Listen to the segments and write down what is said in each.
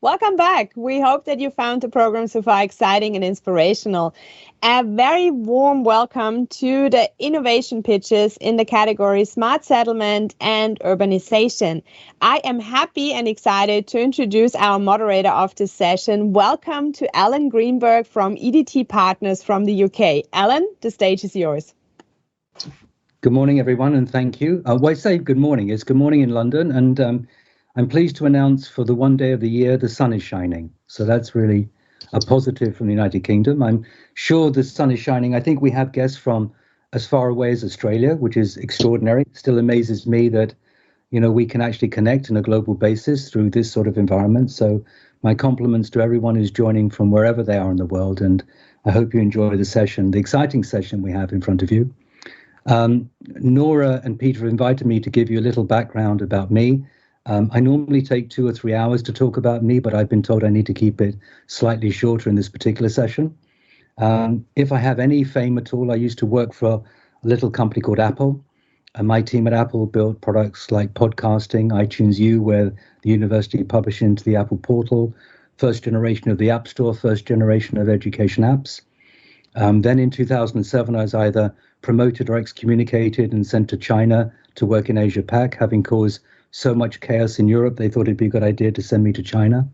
Welcome back. We hope that you found the program so far exciting and inspirational. A very warm welcome to the innovation pitches in the category Smart Settlement and Urbanization. I am happy and excited to introduce our moderator of this session. Welcome to Alan Greenberg from EDT Partners from the UK. Alan, the stage is yours. Good morning, everyone, and thank you. Why say good morning? It's good morning in London, and I'm pleased to announce for the one day of the year, the sun is shining. So that's really a positive from the United Kingdom. I'm sure the sun is shining. I think we have guests from as far away as Australia, which is extraordinary. It still amazes me that, we can actually connect on a global basis through this sort of environment. So my compliments to everyone who's joining from wherever they are in the world. And I hope you enjoy the session, the exciting session we have in front of you. Nora and Peter invited me to give you a little background about me. I normally take 2 or 3 hours to talk about me, but I've been told I need to keep it slightly shorter in this particular session. If I have any fame at all, I used to work for a little company called Apple. And my team at Apple built products like podcasting, iTunes U, where the university published into the Apple portal, first generation of the App Store, first generation of education apps. Then in 2007, I was either promoted or excommunicated and sent to China to work in Asia Pac, having caused so much chaos in Europe, they thought it'd be a good idea to send me to China.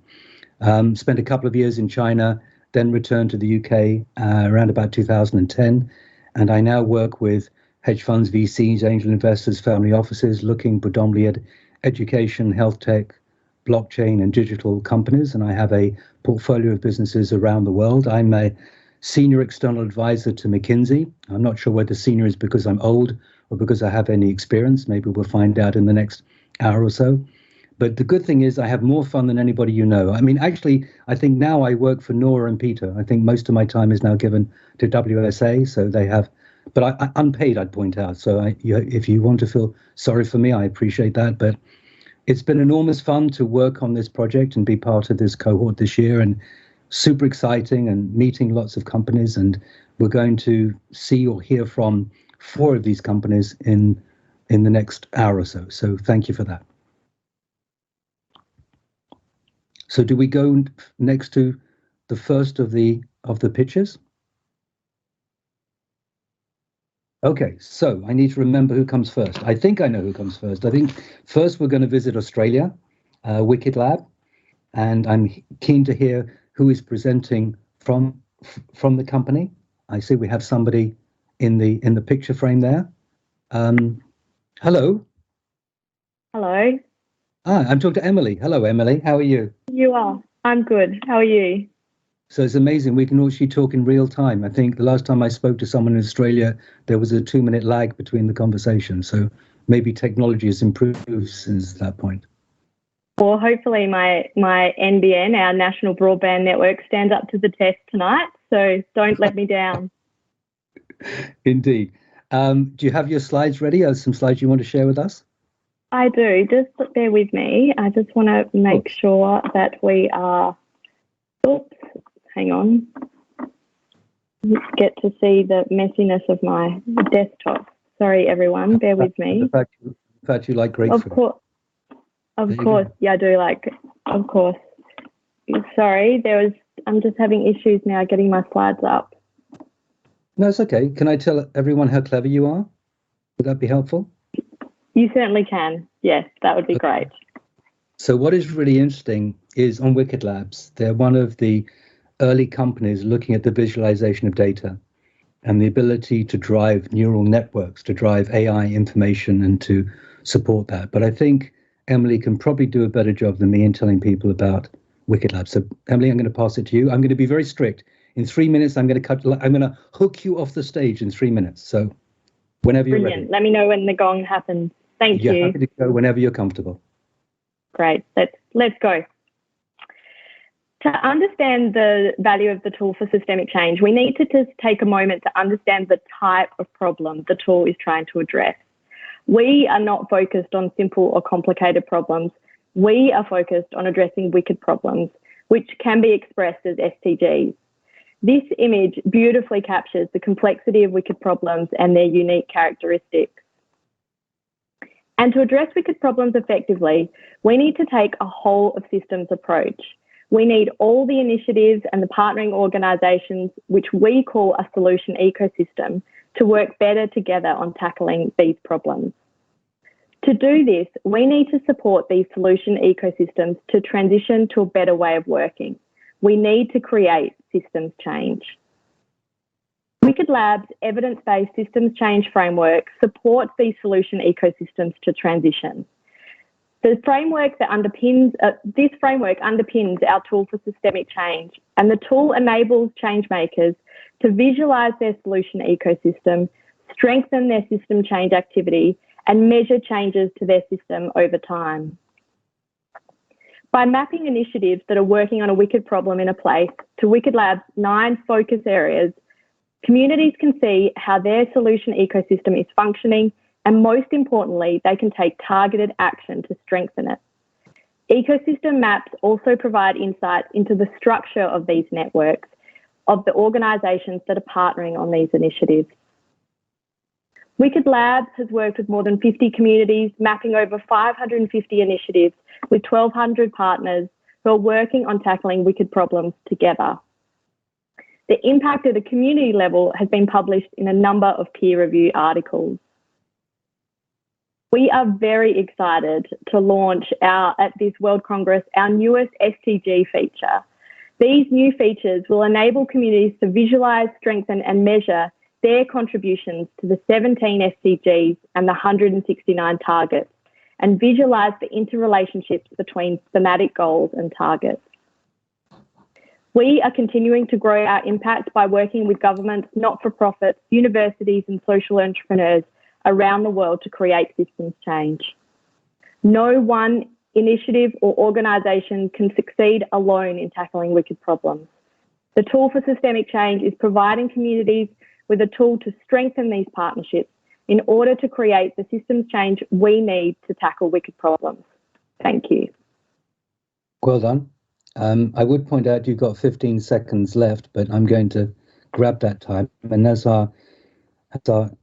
Spent a couple of years in China, then returned to the UK around about 2010. And I now work with hedge funds, VCs, angel investors, family offices, looking predominantly at education, health tech, blockchain, and digital companies. And I have a portfolio of businesses around the world. I'm a senior external advisor to McKinsey. I'm not sure whether senior is because I'm old or because I have any experience. Maybe we'll find out in the next hour or so. But the good thing is I have more fun than anybody you know. I mean, actually, I think now I work for Nora and Peter. I think most of my time is now given to WSA. So they have, but I unpaid, I'd point out. So if you want to feel sorry for me, I appreciate that. But it's been enormous fun to work on this project and be part of this cohort this year, and super exciting, and meeting lots of companies. And we're going to see or hear from 4 of these companies in the next hour or so. So thank you for that. So do we go next to the first of the pitches? Okay, so I need to remember who comes first. I think I know who comes first. I think first we're going to visit Australia, Wicked Lab, and I'm keen to hear who is presenting from the company. I see we have somebody in the picture frame there. Hello. Hello. I'm talking to Emily. Hello, Emily. How are you? You are. I'm good. How are you? So it's amazing. We can actually talk in real time. I think the last time I spoke to someone in Australia, there was a 2-minute lag between the conversation. So maybe technology has improved since that point. Well, hopefully my NBN, our National Broadband Network, stands up to the test tonight. So don't let me down. Indeed. Do you have your slides ready? Are some slides you want to share with us? I do. Just bear with me. I just want to make sure that we are... Oops, hang on. Let's get to see the messiness of my desktop. Sorry, everyone. Bear with me. The fact you like grapefruit. Of course. Yeah, I do like... Of course. Sorry, I'm just having issues now getting my slides up. No, it's okay. Can I tell everyone how clever you are? Would that be helpful? You certainly can. Yes, that would be great. So what is really interesting is on Wicked Labs, they're one of the early companies looking at the visualization of data and the ability to drive neural networks, to drive AI information and to support that. But I think Emily can probably do a better job than me in telling people about Wicked Labs. So Emily, I'm going to pass it to you. I'm going to be very strict. In 3 minutes, I'm going to hook you off the stage in 3 minutes. So whenever you're ready. Let me know when the gong happens. Thank you. You're happy to go whenever you're comfortable. Great. Let's go. To understand the value of the tool for systemic change, we need to just take a moment to understand the type of problem the tool is trying to address. We are not focused on simple or complicated problems. We are focused on addressing wicked problems, which can be expressed as STGs. This image beautifully captures the complexity of wicked problems and their unique characteristics. And to address wicked problems effectively, we need to take a whole of systems approach. We need all the initiatives and the partnering organisations, which we call a solution ecosystem, to work better together on tackling these problems. To do this, we need to support these solution ecosystems to transition to a better way of working. We need to create systems change. Wicked Lab's evidence-based systems change framework supports these solution ecosystems to transition. The framework that underpins this framework underpins our tool for systemic change, and the tool enables change makers to visualise their solution ecosystem, strengthen their system change activity, and measure changes to their system over time. By mapping initiatives that are working on a wicked problem in a place to Wicked Lab's 9 focus areas, communities can see how their solution ecosystem is functioning, and most importantly, they can take targeted action to strengthen it. Ecosystem maps also provide insight into the structure of these networks, of the organisations that are partnering on these initiatives. Wicked Labs has worked with more than 50 communities, mapping over 550 initiatives with 1,200 partners who are working on tackling wicked problems together. The impact at a community level has been published in a number of peer-reviewed articles. We are very excited to launch at this World Congress our newest STG feature. These new features will enable communities to visualise, strengthen and measure their contributions to the 17 SDGs and the 169 targets, and visualise the interrelationships between thematic goals and targets. We are continuing to grow our impact by working with governments, not-for-profits, universities and social entrepreneurs around the world to create systems change. No one initiative or organisation can succeed alone in tackling wicked problems. The tool for systemic change is providing communities with a tool to strengthen these partnerships in order to create the systems change we need to tackle wicked problems. Thank you. Well done. I would point out you've got 15 seconds left, but I'm going to grab that time. And as our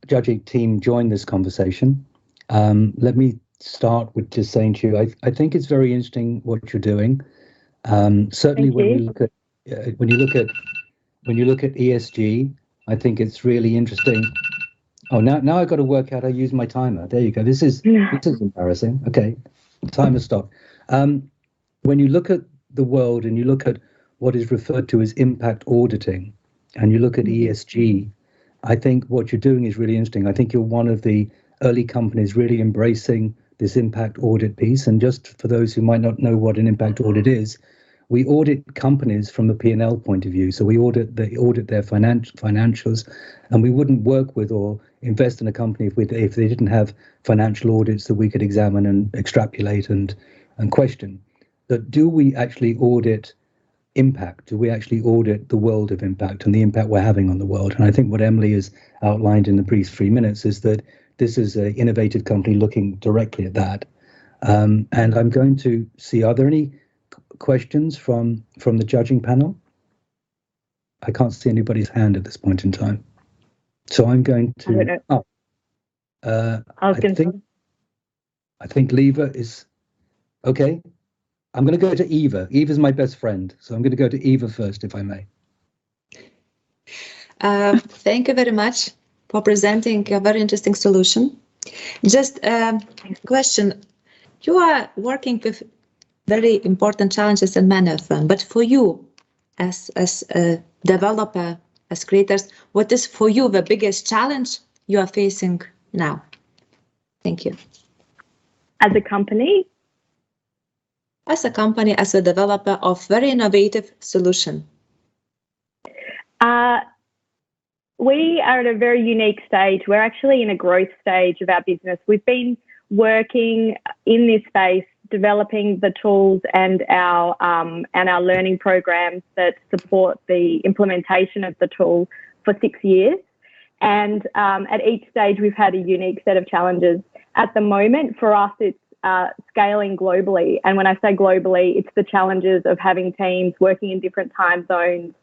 judging team join this conversation, let me start with just saying to you, I think it's very interesting what you're doing. Certainly when you look at ESG, I think it's really interesting. Oh, now I've got to work out how to use my timer. There you go. This is embarrassing. Okay, timer stopped. When you look at the world and you look at what is referred to as impact auditing, and you look at ESG, I think what you're doing is really interesting. I think you're one of the early companies really embracing this impact audit piece. And just for those who might not know what an impact audit is, we audit companies from a P&L point of view. So we audit their financials, and we wouldn't work with or invest in a company if they didn't have financial audits that we could examine and extrapolate and question. But do we actually audit impact? Do we actually audit the world of impact and the impact we're having on the world? And I think what Emily has outlined in the brief 3 minutes is that this is an innovative company looking directly at that. And I'm going to see, are there any questions from the judging panel? I can't see anybody's hand at this point in time. So I'm going to, I think Leva is, okay. I'm going to go to Eva. Eva's my best friend. So I'm going to go to Eva first, if I may. Thank you very much for presenting a very interesting solution. Just a question. You are working with very important challenges and many of them, but for you as a developer, as creators, what is for you the biggest challenge you are facing now? Thank you. As a company? As a company, as a developer of very innovative solution. We are at a very unique stage. We're actually in a growth stage of our business. We've been working in this space, developing the tools and our learning programs that support the implementation of the tool for 6 years. And at each stage, we've had a unique set of challenges. At the moment, for us, it's scaling globally. And when I say globally, it's the challenges of having teams working in different time zones,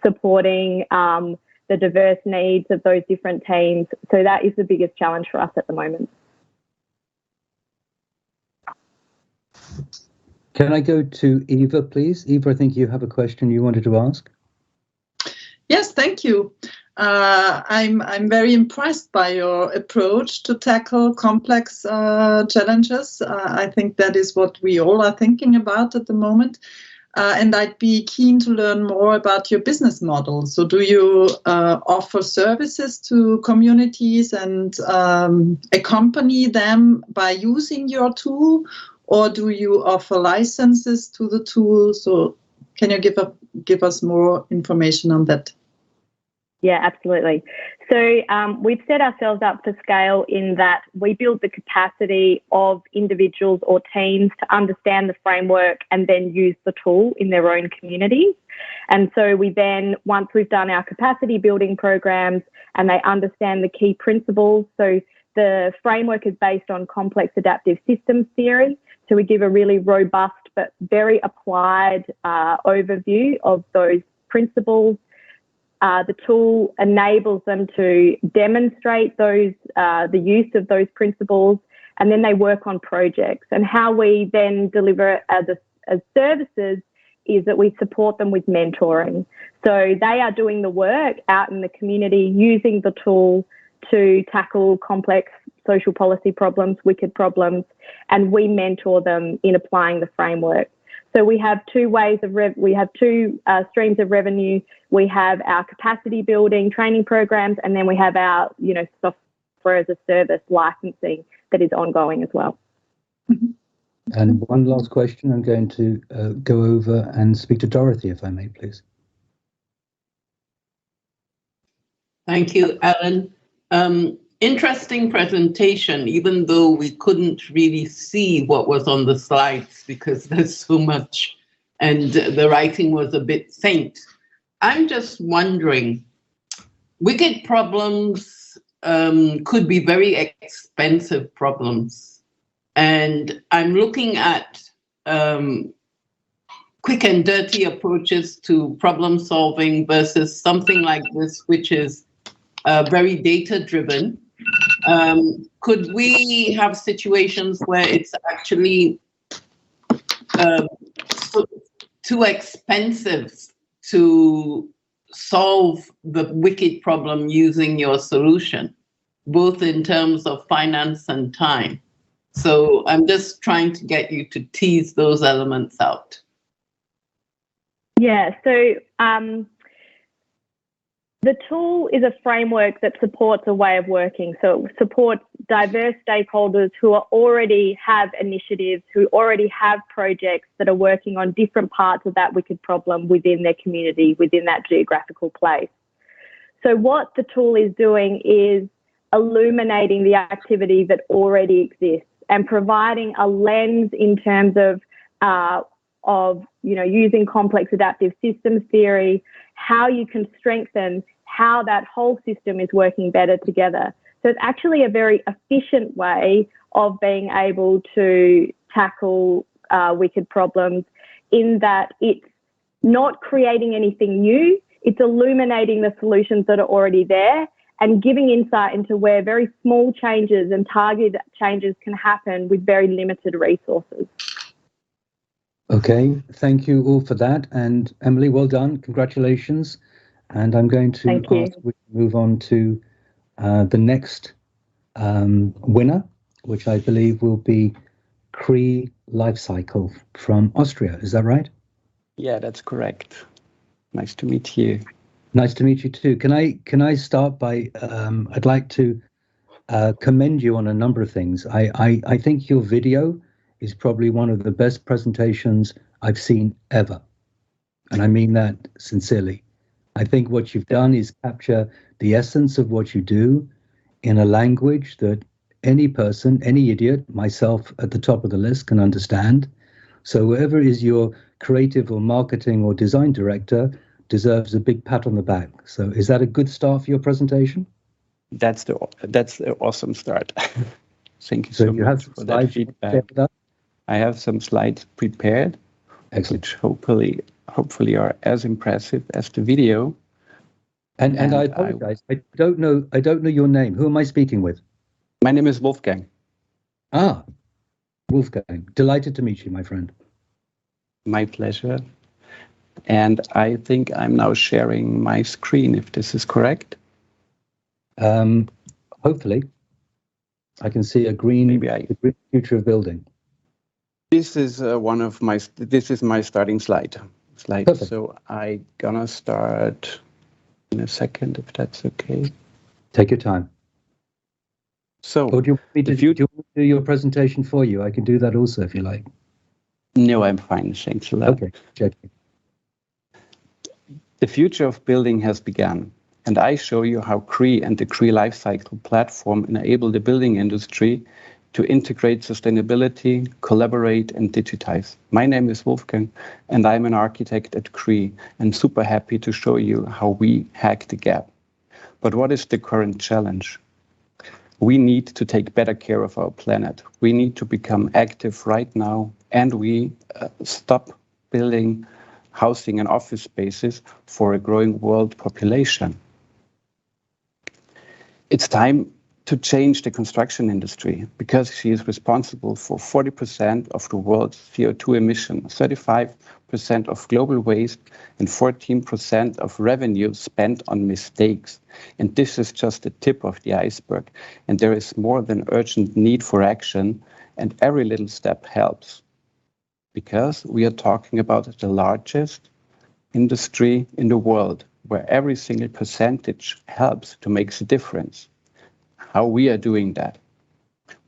supporting the diverse needs of those different teams. So that is the biggest challenge for us at the moment. Can I go to Eva, please? Eva, I think you have a question you wanted to ask. Yes, thank you. I'm very impressed by your approach to tackle complex challenges. I think that is what we all are thinking about at the moment. And I'd be keen to learn more about your business model. So do you offer services to communities and accompany them by using your tool? Or do you offer licenses to the tool? So can you give us more information on that? Yeah, absolutely. So we've set ourselves up for scale in that we build the capacity of individuals or teams to understand the framework and then use the tool in their own communities. And so we then, once we've done our capacity building programs and they understand the key principles, so the framework is based on complex adaptive systems theory. So we give a really robust but very applied overview of those principles. The tool enables them to demonstrate those, the use of those principles, and then they work on projects. And how we then deliver it as services is that we support them with mentoring. So they are doing the work out in the community using the tool to tackle complex social policy problems, wicked problems, and we mentor them in applying the framework. So we have two ways of we have two streams of revenue. We have our capacity building training programs, and then we have our software as a service licensing that is ongoing as well. And one last question. I'm going to go over and speak to Dorothy, if I may, please. Thank you, Alan. Interesting presentation, even though we couldn't really see what was on the slides because there's so much and the writing was a bit faint. I'm just wondering, wicked problems could be very expensive problems. And I'm looking at quick and dirty approaches to problem solving versus something like this, which is very data-driven. Could we have situations where it's actually too expensive to solve the wicked problem using your solution, both in terms of finance and time? So I'm just trying to get you to tease those elements out. Yeah, so the tool is a framework that supports a way of working. So it supports diverse stakeholders who already have initiatives, who already have projects that are working on different parts of that wicked problem within their community, within that geographical place. So what the tool is doing is illuminating the activity that already exists and providing a lens in terms of using complex adaptive systems theory, how you can strengthen how that whole system is working better together. So it's actually a very efficient way of being able to tackle wicked problems in that it's not creating anything new, it's illuminating the solutions that are already there and giving insight into where very small changes and targeted changes can happen with very limited resources. Okay, thank you all for that. And Emily, well done. Congratulations. And I'm going to ask we move on to the next winner, which I believe will be CREE LifeCycle from Austria. Is that right? Yeah, that's correct. Nice to meet you. Nice to meet you too. Can I start by I'd like to commend you on a number of things. I think your video is probably one of the best presentations I've seen ever. And I mean that sincerely. I think what you've done is capture the essence of what you do in a language that any person, any idiot, myself at the top of the list, can understand. So whoever is your creative or marketing or design director deserves a big pat on the back. So is that a good start for your presentation? That's the awesome start. Thank you so much for that feedback. I have some slides prepared, excellent, which hopefully are as impressive as the video. And I apologize. I don't know your name. Who am I speaking with? My name is Wolfgang. Ah, Wolfgang. Delighted to meet you, my friend. My pleasure. And I think I'm now sharing my screen, if this is correct. Hopefully, I can see a green, the green future of building. This is this is my starting slide. Perfect. So I'm gonna start in a second, if that's okay. Take your time. So, or do you want me to do your presentation for you? I can do that also if you like. No, I'm fine. Thanks a lot. Okay, check. The future of building has begun, and I show you how CREE and the CREE LifeCycle platform enable the building industry to integrate sustainability, collaborate, and digitize. My name is Wolfgang, and I'm an architect at CREE, and super happy to show you how we hack the gap. But what is the current challenge? We need to take better care of our planet. We need to become active right now, and we stop building housing and office spaces for a growing world population. It's time to change the construction industry because she is responsible for 40% of the world's CO2 emissions, 35% of global waste, and 14% of revenue spent on mistakes. And this is just the tip of the iceberg. And there is more than urgent need for action, and every little step helps. Because we are talking about the largest industry in the world, where every single percentage helps to make a difference. How we are doing that?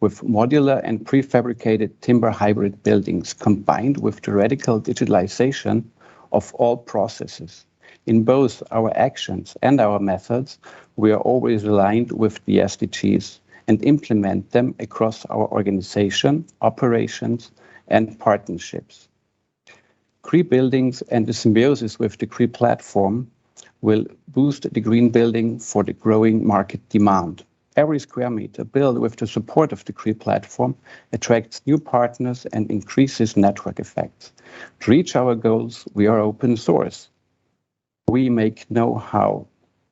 With modular and prefabricated timber hybrid buildings combined with the radical digitalization of all processes. In both our actions and our methods, we are always aligned with the SDGs and implement them across our organization, operations, and partnerships. CREE buildings and the symbiosis with the CREE platform will boost the green building for the growing market demand. Every square meter built with the support of the CREE platform attracts new partners and increases network effects. To reach our goals, we are open source. We make know-how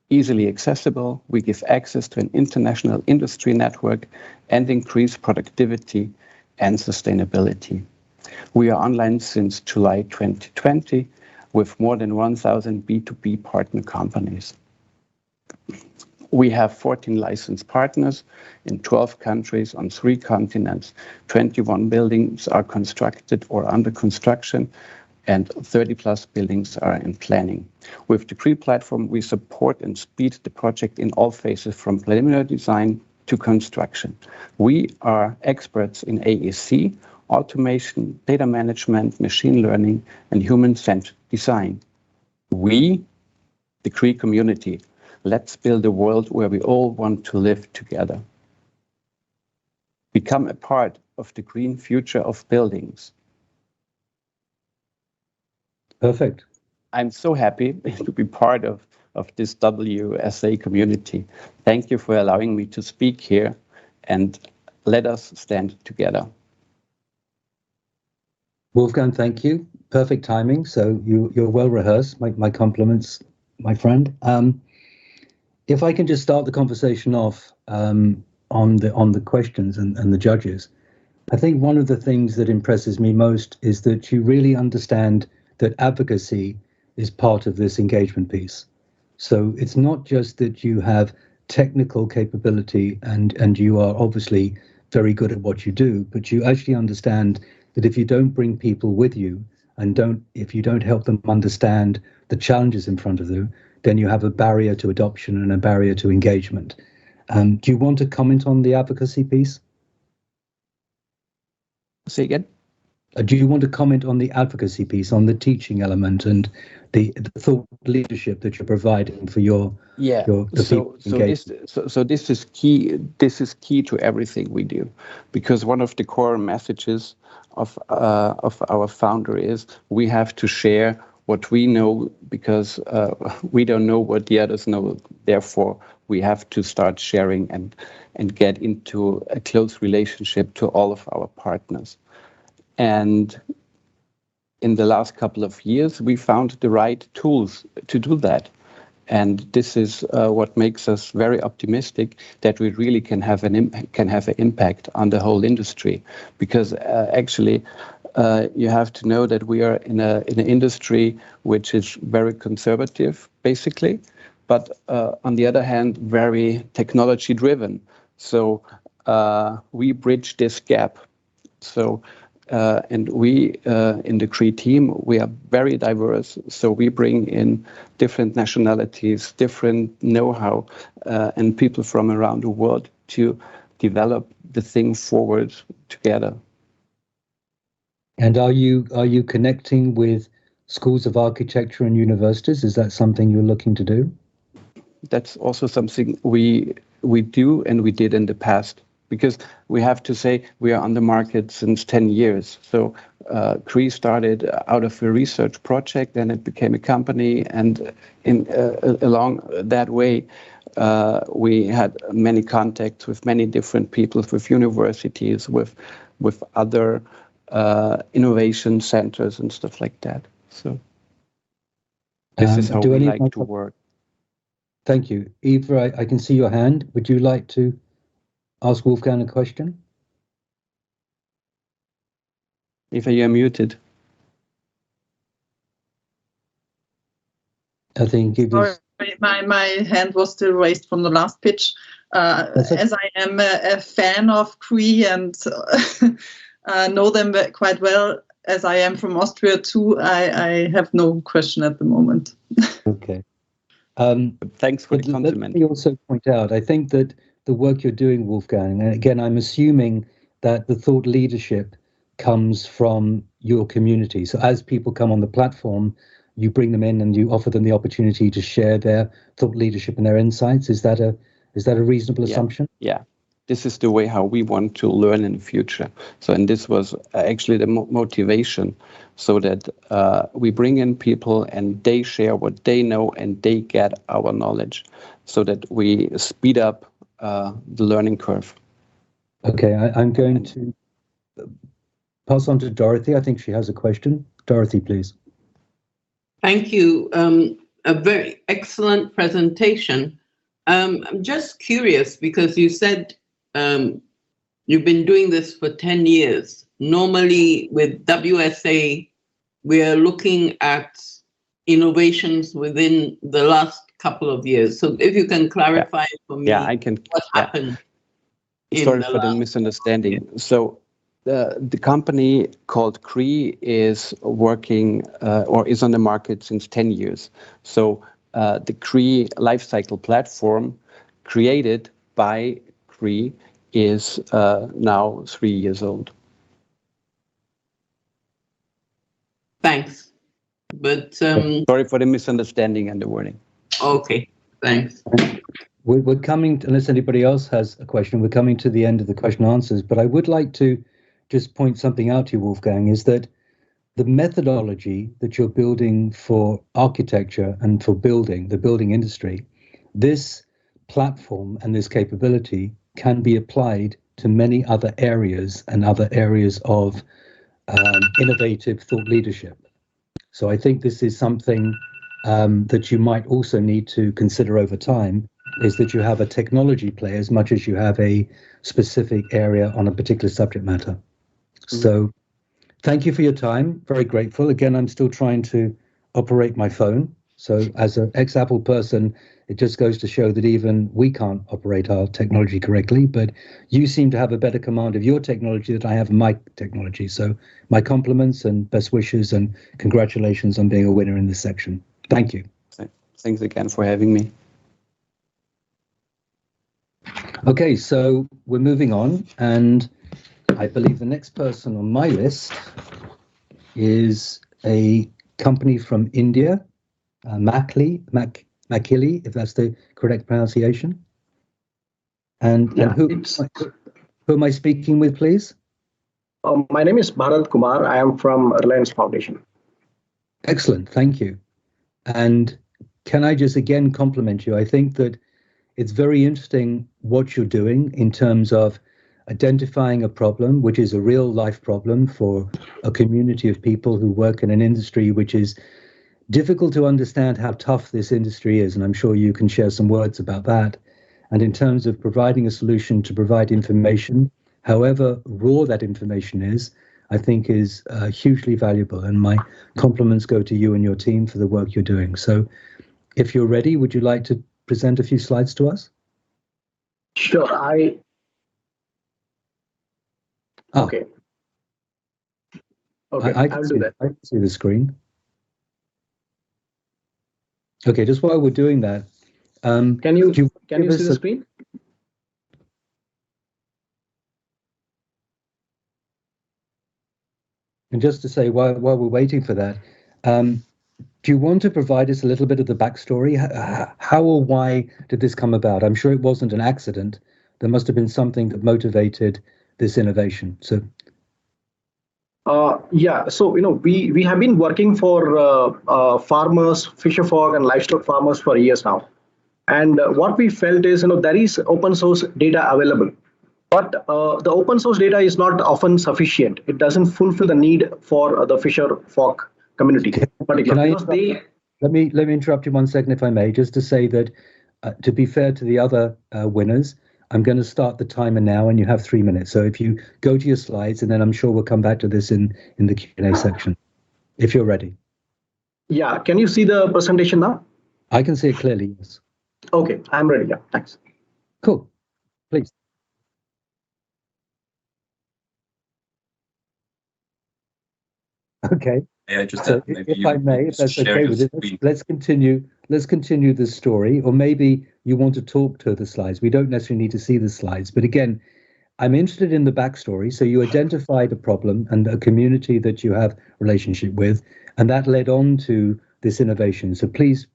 easily accessible, we give access to an international industry network, and increase productivity and sustainability. We are online since July 2020 with more than 1,000 B2B partner companies. We have 14 licensed partners in 12 countries on 3 continents. 21 buildings are constructed or under construction, and 30+ buildings are in planning. With the CREE platform, we support and speed the project in all phases from preliminary design to construction. We are experts in AEC, automation, data management, machine learning, and human-centered design. We, the CREE community, let's build a world where we all want to live together. Become a part of the green future of buildings. Perfect. I'm so happy to be part of this WSA community. Thank you for allowing me to speak here, and let us stand together. Wolfgang, thank you. Perfect timing. So you're well rehearsed. My compliments, my friend. If I can just start the conversation off on the questions and the judges, I think one of the things that impresses me most is that you really understand that advocacy is part of this engagement piece. So it's not just that you have technical capability and you are obviously very good at what you do, but you actually understand that if you don't bring people with you and if you don't help them understand the challenges in front of them, then you have a barrier to adoption and a barrier to engagement. Do you want to comment on the advocacy piece? Say again? Do you want to comment on the advocacy piece, on the teaching element and the thought leadership that you're providing for your So this is key. This is key to everything we do, because one of the core messages of our founder is we have to share what we know, because we don't know what the others know. Therefore, we have to start sharing and get into a close relationship to all of our partners. And in the last couple of years, we found the right tools to do that. And this is what makes us very optimistic that we really can have an impact on the whole industry, because actually you have to know that we are in an industry which is very conservative, basically, but on the other hand, very technology driven. So we bridge this gap. So and we in the CREE team, we are very diverse. So we bring in different nationalities, different know-how, and people from around the world to develop the thing forward together. And are you connecting with schools of architecture and universities? Is that something you're looking to do? That's also something we do and we did in the past, because we have to say we are on the market since 10 years. So CREE started out of a research project, then it became a company, and along that way we had many contacts with many different people, with universities, with other innovation centers and stuff like that. So this is how we like to work. Thank you. Eva, I can see your hand. Would you like to ask Wolfgang a question? Eva, you're muted. I think it was... My hand was still raised from the last pitch. As I am a fan of CREE and know them quite well, as I am from Austria too, I have no question at the moment. Okay. Thanks for the compliment. Let me also point out, I think that the work you're doing, Wolfgang, and again, I'm assuming that the thought leadership comes from your community. So as people come on the platform, you bring them in and you offer them the opportunity to share their thought leadership and their insights. Is that a reasonable assumption? Yeah. This is the way how we want to learn in the future. So, and this was actually the motivation, so that we bring in people and they share what they know and they get our knowledge, so that we speed up the learning curve. Okay, I'm going to pass on to Dorothy. I think she has a question. Dorothy, please. Thank you. A very excellent presentation. I'm just curious, because you said you've been doing this for 10 years. Normally with WSA, we are looking at innovations within the last couple of years. So if you can clarify for me what happened. Sorry for the misunderstanding. So the company called CREE is working or is on the market since 10 years. So the CREE LifeCycle platform created by CREE is now 3 years old. Thanks. But sorry for the misunderstanding and the wording. Okay, thanks. We're coming, unless anybody else has a question, we're coming to the end of the question and answers, but I would like to just point something out to you, Wolfgang, is that the methodology that you're building for architecture and for building, the building industry, this platform and this capability can be applied to many other areas and other areas of innovative thought leadership. So I think this is something that you might also need to consider over time, is that you have a technology play as much as you have a specific area on a particular subject matter. So thank you for your time. Very grateful. Again, I'm still trying to operate my phone. So as an ex-Apple person, it just goes to show that even we can't operate our technology correctly, but you seem to have a better command of your technology than I have my technology. So my compliments and best wishes and congratulations on being a winner in this section. Thank you. Thanks again for having me. Okay, so we're moving on, and I believe the next person on my list is a company from India, Machli, if that's the correct pronunciation. And who am I speaking with, please? My name is Bharat Kumar. I am from Reliance Foundation. Excellent, thank you. And can I just again compliment you? I think that it's very interesting what you're doing in terms of identifying a problem, which is a real life problem for a community of people who work in an industry which is difficult to understand how tough this industry is, and I'm sure you can share some words about that. And in terms of providing a solution to provide information, however raw that information is, I think is hugely valuable. And my compliments go to you and your team for the work you're doing. So if you're ready, would you like to present a few slides to us? Sure. Okay. Okay, I'll do that. I can see the screen. Okay, just while we're doing that, can you see the screen? And just to say, while we're waiting for that, do you want to provide us a little bit of the backstory? How or why did this come about? I'm sure it wasn't an accident. There must have been something that motivated this innovation. So. Yeah, so we have been working for farmers, fisher folk, and livestock farmers for years now, and what we felt is there is open source data available, but the open source data is not often sufficient. It doesn't fulfill the need for the fisher folk community. Let me interrupt you 1 second, if I may, just to say that to be fair to the other winners, I'm going to start the timer now, and you have 3 minutes. So if you go to your slides, and then I'm sure we'll come back to this in the Q&A section, if you're ready. Yeah, can you see the presentation now? I can see it clearly, yes. Okay, I'm ready. Yeah, thanks. Cool, please. Okay. So if I may, if that's okay with it, let's continue. Let's continue the story, or maybe you want to talk to the slides. We don't necessarily need to see the slides, but again, I'm interested in the backstory. So you identified a problem and a community that you have relationship with, and that led on to this innovation. So please,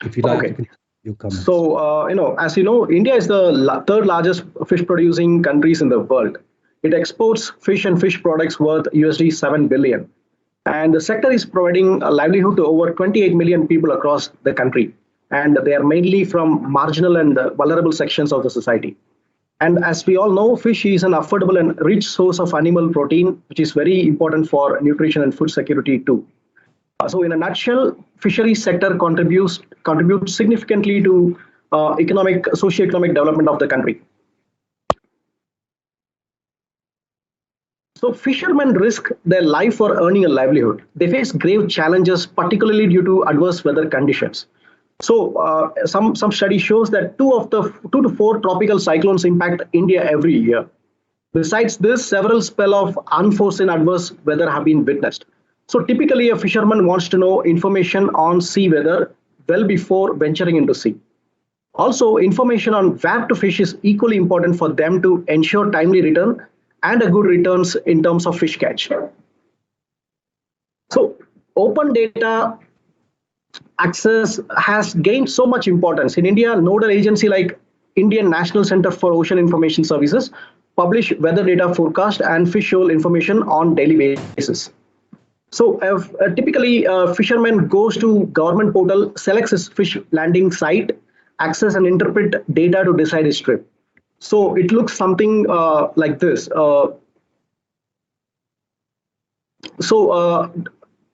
if you'd like to continue your comments. So, as you know, India is the third largest fish producing countries in the world. It exports fish and fish products worth USD 7 billion. And the sector is providing a livelihood to over 28 million people across the country. And they are mainly from marginal and vulnerable sections of the society. And as we all know, fish is an affordable and rich source of animal protein, which is very important for nutrition and food security too. So in a nutshell, fisheries sector contributes significantly to socio-economic development of the country. So fishermen risk their life for earning a livelihood. They face grave challenges, particularly due to adverse weather conditions. So some study shows that 2 to 4 tropical cyclones impact India every year. Besides this, several spells of unforeseen adverse weather have been witnessed. So typically a fisherman wants to know information on sea weather well before venturing into sea. Also, information on where to fish is equally important for them to ensure timely return and a good returns in terms of fish catch. So open data access has gained so much importance. In India, nodal agency like Indian National Center for Ocean Information Services publish weather data forecast and fish shoal information on daily basis. So typically a fisherman goes to government portal, selects his fish landing site, access and interpret data to decide his trip. So it looks something like this.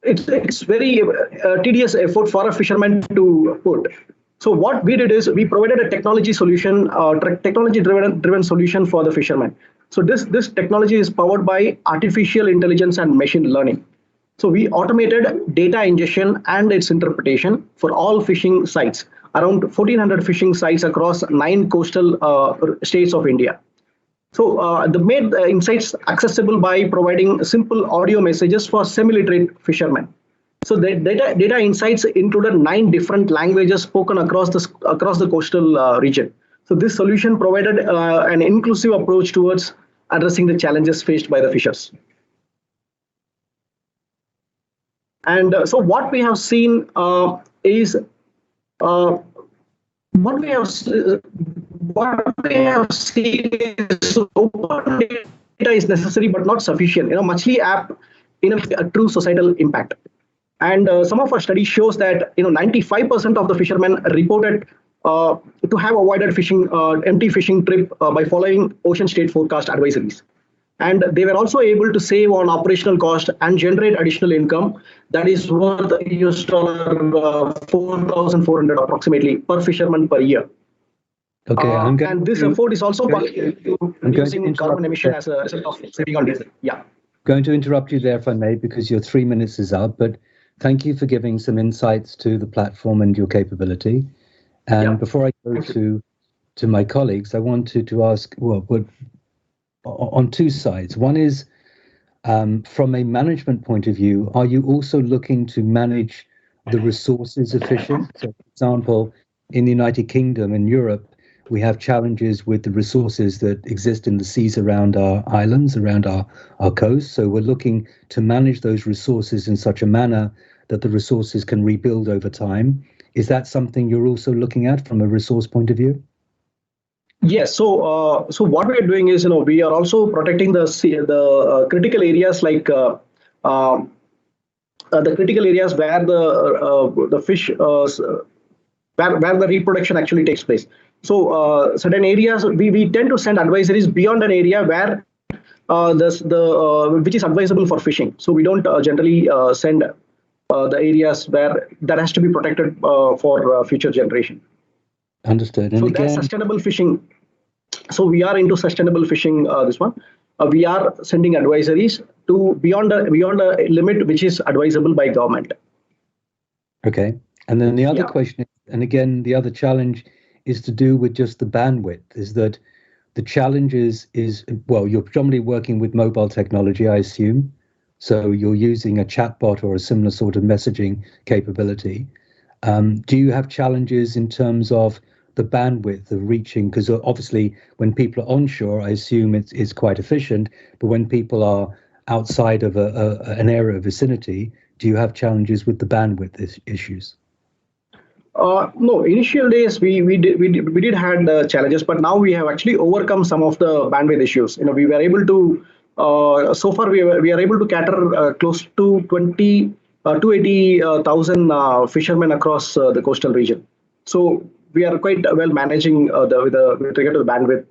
It's very tedious effort for a fisherman to put. So what we did is we provided a technology solution, technology-driven solution for the fishermen. So this technology is powered by artificial intelligence and machine learning. So we automated data ingestion and its interpretation for all fishing sites, around 1,400 fishing sites across 9 coastal states of India. So they made the insights accessible by providing simple audio messages for semi-literate fishermen. So the data insights included 9 different languages spoken across the coastal region. So this solution provided an inclusive approach towards addressing the challenges faced by the fishers. And so what we have seen is open data is necessary but not sufficient. Machli app a true societal impact. And some of our studies shows that 95% of the fishermen reported to have avoided empty fishing trip by following ocean state forecast advisories. And they were also able to save on operational cost and generate additional income that is worth $4,400 approximately per fisherman per year. Okay, and this effort is also reducing carbon emission as a result of saving on diesel. Yeah. Going to interrupt you there, if I may, because your 3 minutes is up. But thank you for giving some insights to the platform and your capability. And before I go to my colleagues, I wanted to ask, on two sides. One is, from a management point of view, are you also looking to manage the resources efficient? So, for example, in the United Kingdom and Europe, we have challenges with the resources that exist in the seas around our islands, around our coast. So we're looking to manage those resources in such a manner that the resources can rebuild over time. Is that something you're also looking at from a resource point of view? Yes. So what we are doing is, we are also protecting the critical areas like the critical areas where the fish where the reproduction actually takes place. So certain areas we tend to send advisories beyond an area where which is advisable for fishing. So we don't generally send the areas where that has to be protected for future generation. Understood. And so again, that's sustainable fishing. So we are into sustainable fishing. This one, we are sending advisories to beyond a limit which is advisable by government. Okay. And then the other question, and again, the other challenge is to do with just the bandwidth. Is that the challenge is you're predominantly working with mobile technology, I assume. So you're using a chatbot or a similar sort of messaging capability. Do you have challenges in terms of the bandwidth of reaching? Because obviously when people are onshore, I assume it's quite efficient. But when people are outside of an area of vicinity, do you have challenges with the bandwidth issues? No, initial days we did had challenges, but now we have actually overcome some of the bandwidth issues. We were able to so far we are able to cater close to 280,000 fishermen across the coastal region. So we are quite well managing with regard to the bandwidth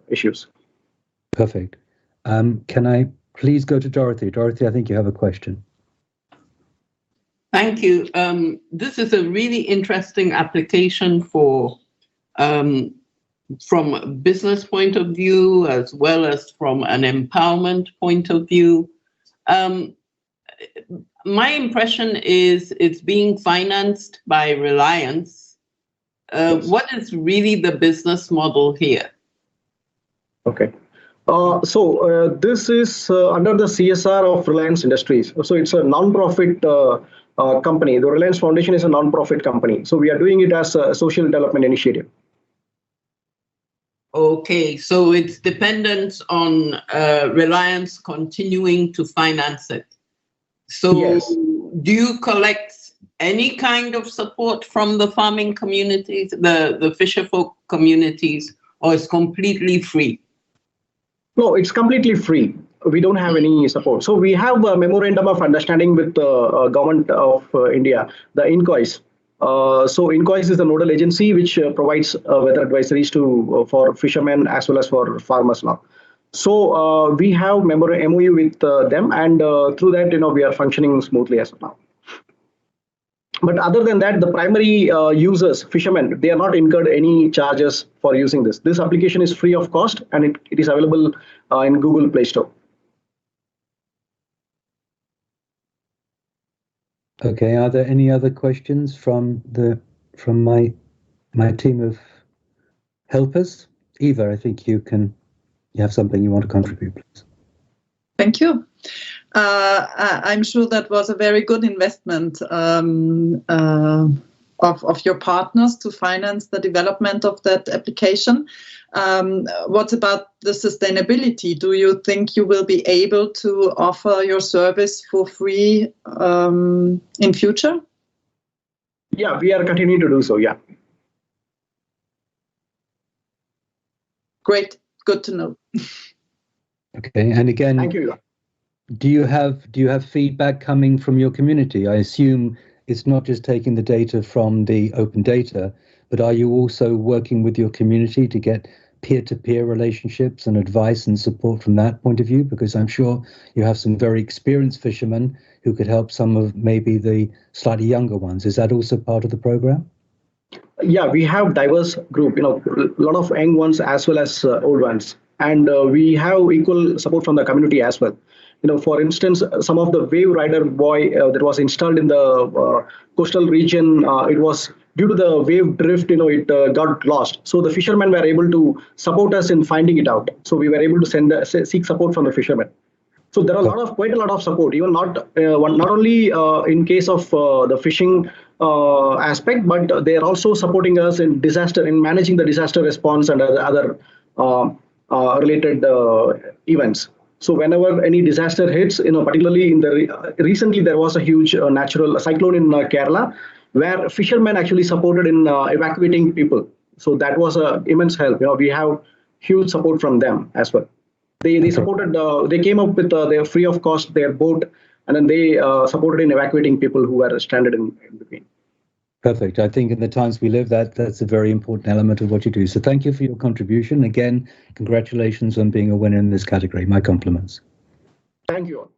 issues. Perfect. Can I please go to Dorothy? Dorothy, I think you have a question. Thank you. This is a really interesting application for from a business point of view as well as from an empowerment point of view. My impression is it's being financed by Reliance. What is really the business model here? Okay. So this is under the CSR of Reliance Industries. So it's a non-profit company. The Reliance Foundation is a non-profit company. So we are doing it as a social development initiative. Okay, so it's dependent on Reliance continuing to finance it. So yes. Do you collect any kind of support from the farming communities, the fisherfolk communities, or it's completely free? No, it's completely free. We don't have any support. So we have a memorandum of understanding with the government of India, the INCOIS. So INCOIS is the nodal agency which provides weather advisories for fishermen as well as for farmers now. So we have MOU with them, and through that, we are functioning smoothly as of now. But other than that, the primary users, fishermen, they are not incurred any charges for using this. This application is free of cost, and it is available in Google Play Store. Okay, are there any other questions from my team of helpers? Eva, I think you have something you want to contribute, please. Thank you. I'm sure that was a very good investment of your partners to finance the development of that application. What about the sustainability? Do you think you will be able to offer your service for free in future? Yeah, we are continuing to do so, yeah. Great, good to know. Okay, and again, thank you. Do you have feedback coming from your community? I assume it's not just taking the data from the open data, but are you also working with your community to get peer-to-peer relationships and advice and support from that point of view? Because I'm sure you have some very experienced fishermen who could help some of maybe the slightly younger ones. Is that also part of the program? Yeah, we have diverse group, a lot of young ones as well as old ones. And we have equal support from the community as well. For instance, some of the wave rider buoy that was installed in the coastal region, it was due to the wave drift, it got lost. So the fishermen were able to support us in finding it out. So we were able to seek support from the fishermen. So there are quite a lot of support, even not only in case of the fishing aspect, but they are also supporting us in managing the disaster response and other related events. So whenever any disaster hits, particularly recently there was a huge natural cyclone in Kerala, where fishermen actually supported in evacuating people. So that was an immense help. We have huge support from them as well. They supported. They came up with their free of cost their boat, and then they supported in evacuating people who were stranded in between. Perfect. I think in the times we live, that's a very important element of what you do. So thank you for your contribution. Again, congratulations on being a winner in this category. My compliments. Thank you all.